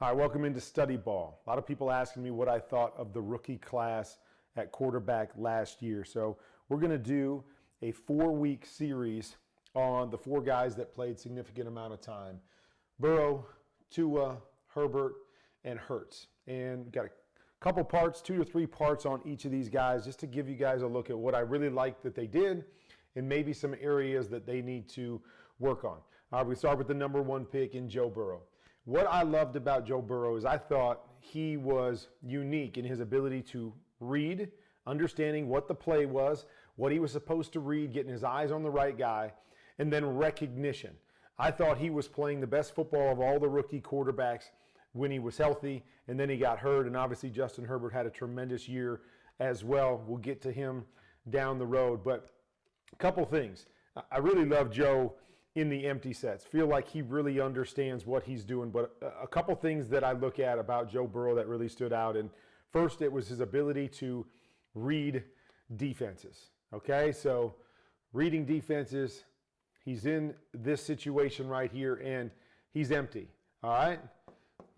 Hi, welcome into Study Ball. A lot of people asking me what I thought of the rookie class at quarterback last year. So we're going to do a 4-week series on the 4 guys that played significant amount of time. Burrow, Tua, Herbert, and Hurts. And we've got a couple parts, 2 to 3 parts on each of these guys, just to give you guys a look at what I really liked that they did and maybe some areas that they need to work on. We start with the number 1 pick in Joe Burrow. What I loved about Joe Burrow is I thought he was unique in his ability to read, understanding what the play was, what he was supposed to read, getting his eyes on the right guy, and then recognition. I thought he was playing the best football of all the rookie quarterbacks when he was healthy, and then he got hurt, and obviously Justin Herbert had a tremendous year as well. We'll get to him down the road, but a couple things. I really love Joe in the empty sets. Feel like he really understands what he's doing. But a couple things that I look at about Joe Burrow that really stood out. And first, it was his ability to read defenses. Okay, so reading defenses, he's in this situation right here, and he's empty. All right,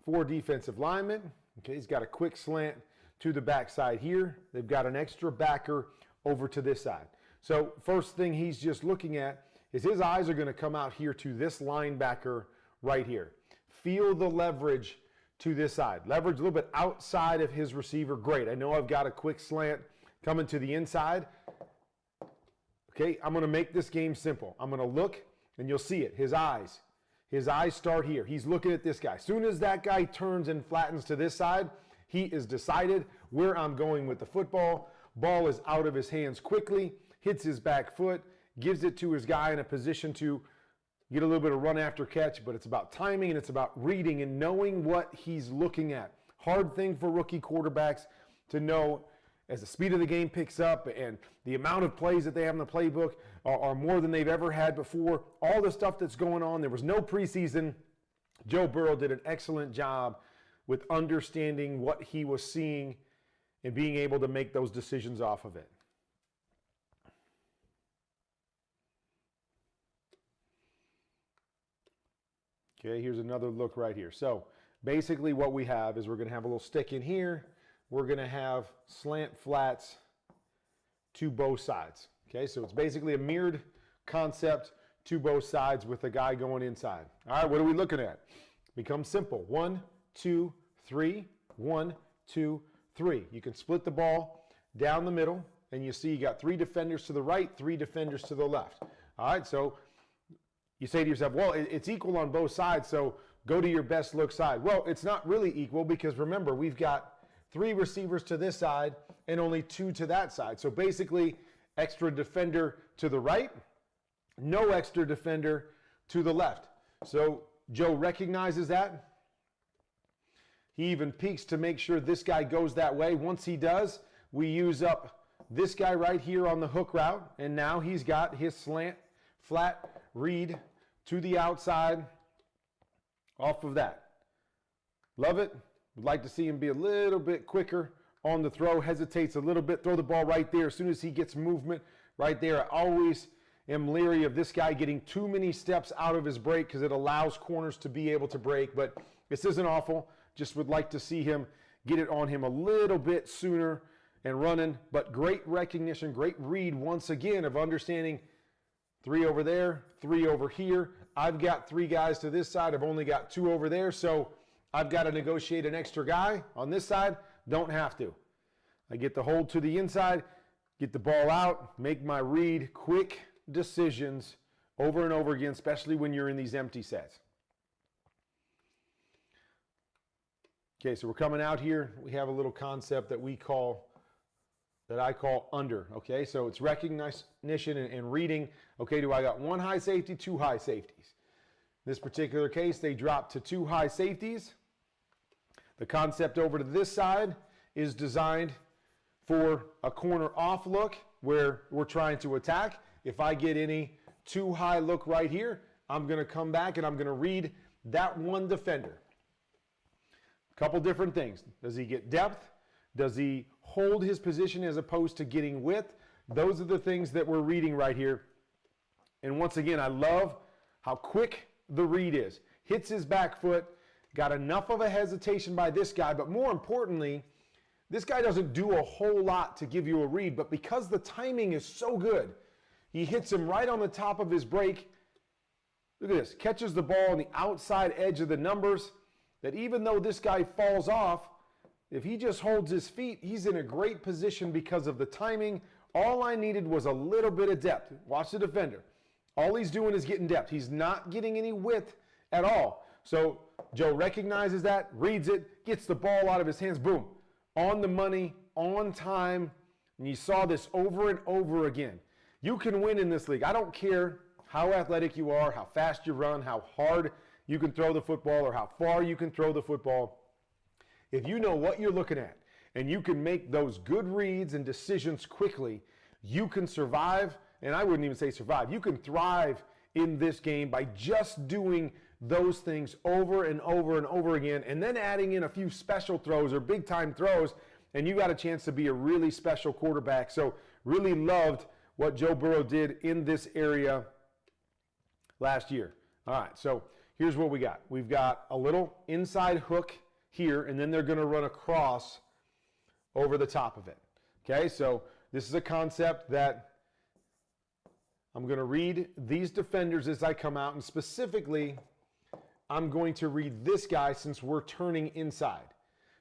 4 defensive linemen. Okay, he's got a quick slant to the backside here. They've got an extra backer over to this side. So first thing he's just looking at is his eyes are going to come out here to this linebacker right here. Feel the leverage to this side. Leverage a little bit outside of his receiver. Great. I know I've got a quick slant coming to the inside. Okay, I'm going to make this game simple. I'm going to look, and you'll see it. His eyes start here. He's looking at this guy. As soon as that guy turns and flattens to this side, he is decided where I'm going with the football. Ball is out of his hands quickly, hits his back foot, gives it to his guy in a position to get a little bit of run after catch, but it's about timing and it's about reading and knowing what he's looking at. Hard thing for rookie quarterbacks to know as the speed of the game picks up and the amount of plays that they have in the playbook are more than they've ever had before. All the stuff that's going on. There was no preseason. Joe Burrow did an excellent job with understanding what he was seeing and being able to make those decisions off of it. Okay, here's another look right here. So basically what we have is we're going to have a little stick in here. We're going to have slant flats to both sides. Okay, so it's basically a mirrored concept to both sides with the guy going inside. All right, what are we looking at? Becomes simple. 1, 2, 3. 1, 2, 3. You can split the ball down the middle, and you see you got 3 defenders to the right, 3 defenders to the left. All right, so you say to yourself, well, it's equal on both sides, so go to your best look side. Well, it's not really equal because remember, we've got 3 receivers to this side and only 2 to that side. So basically, extra defender to the right, no extra defender to the left. So Joe recognizes that. He even peeks to make sure this guy goes that way. Once he does, we use up this guy right here on the hook route, and now he's got his slant, flat, read to the outside off of that. Love it. Would like to see him be a little bit quicker on the throw. Hesitates a little bit. Throw the ball right there. As soon as he gets movement right there, I always am leery of this guy getting too many steps out of his break because it allows corners to be able to break. But this isn't awful. Just would like to see him get it on him a little bit sooner and running. But great recognition, great read once again of understanding 3 over there, 3 over here. I've got 3 guys to this side. I've only got 2 over there. So I've got to negotiate an extra guy on this side. Don't have to. I get the hold to the inside, get the ball out, make my read, quick decisions over and over again, especially when you're in these empty sets. Okay, so we're coming out here. We have a little concept that I call under. Okay, so it's recognition and reading. Okay, do I got 1 high safety, 2 high safeties? In this particular case, they drop to 2 high safeties. The concept over to this side is designed for a corner off look where we're trying to attack. If I get any too high look right here, I'm going to come back and I'm going to read that one defender. A couple different things. Does he get depth? Does he hold his position as opposed to getting width? Those are the things that we're reading right here. And once again, I love how quick the read is. Hits his back foot, got enough of a hesitation by this guy, but more importantly, this guy doesn't do a whole lot to give you a read, but because the timing is so good, he hits him right on the top of his break. Look at this, catches the ball on the outside edge of the numbers, that even though this guy falls off, if he just holds his feet, he's in a great position because of the timing. All I needed was a little bit of depth. Watch the defender. All he's doing is getting depth. He's not getting any width at all. So Joe recognizes that, reads it, gets the ball out of his hands, boom. On the money, on time, and you saw this over and over again. You can win in this league. I don't care how athletic you are, how fast you run, how hard you can throw the football, or how far you can throw the football. If you know what you're looking at, and you can make those good reads and decisions quickly, you can survive, and I wouldn't even say survive, you can thrive in this game by just doing those things over and over and over again, and then adding in a few special throws or big time throws, and you got a chance to be a really special quarterback. So really loved what Joe Burrow did in this area last year. All right, so here's what we got. We've got a little inside hook here, and then they're going to run across over the top of it. Okay, so this is a concept that I'm going to read these defenders as I come out, and specifically, I'm going to read this guy since we're turning inside.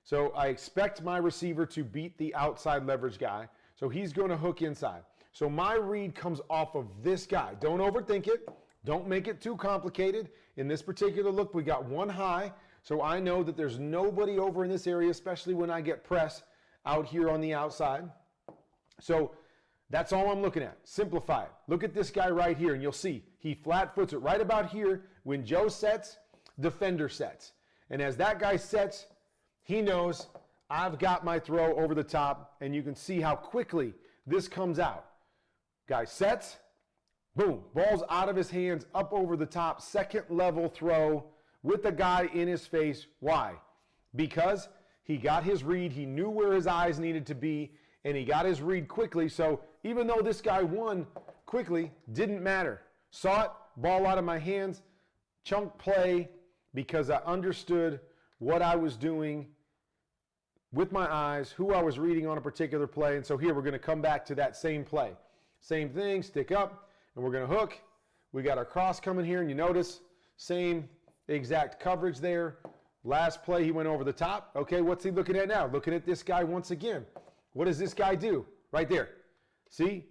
So I expect my receiver to beat the outside leverage guy, so he's going to hook inside. So my read comes off of this guy. Don't overthink it. Don't make it too complicated. In this particular look, we got one high, so I know that there's nobody over in this area, especially when I get press out here on the outside. So that's all I'm looking at. Simplify it. Look at this guy right here, and you'll see he flat foots it right about here. When Joe sets, defender sets. And as that guy sets, he knows I've got my throw over the top, and you can see how quickly this comes out. Guy sets, boom, ball's out of his hands, up over the top, second level throw with the guy in his face. Why? Because he got his read, he knew where his eyes needed to be, and he got his read quickly. So even though this guy won quickly, didn't matter. Saw it, ball out of my hands, chunk play, because I understood what I was doing with my eyes, who I was reading on a particular play. And so here we're going to come back to that same play. Same thing, stick up, and we're going to hook. We got our cross coming here, and you notice same exact coverage there. Last play, he went over the top. Okay, what's he looking at now? Looking at this guy once again. What does this guy do? Right there. See?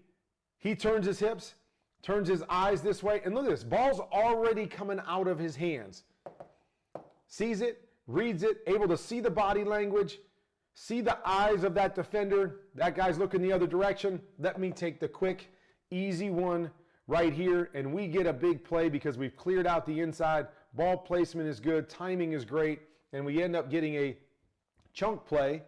He turns his hips, turns his eyes this way, and look at this. Ball's already coming out of his hands. Sees it, reads it, able to see the body language, see the eyes of that defender. That guy's looking the other direction. Let me take the quick, easy one right here, and we get a big play because we've cleared out the inside. Ball placement is good, timing is great, and we end up getting a chunk play,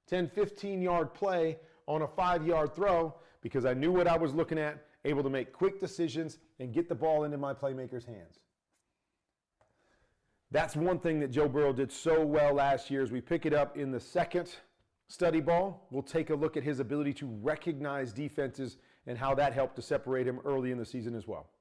10, 15-yard play on a 5-yard throw because I knew what I was looking at, able to make quick decisions and get the ball into my playmaker's hands. That's one thing that Joe Burrow did so well last year. As we pick it up in the second study ball, we'll take a look at his ability to recognize defenses and how that helped to separate him early in the season as well.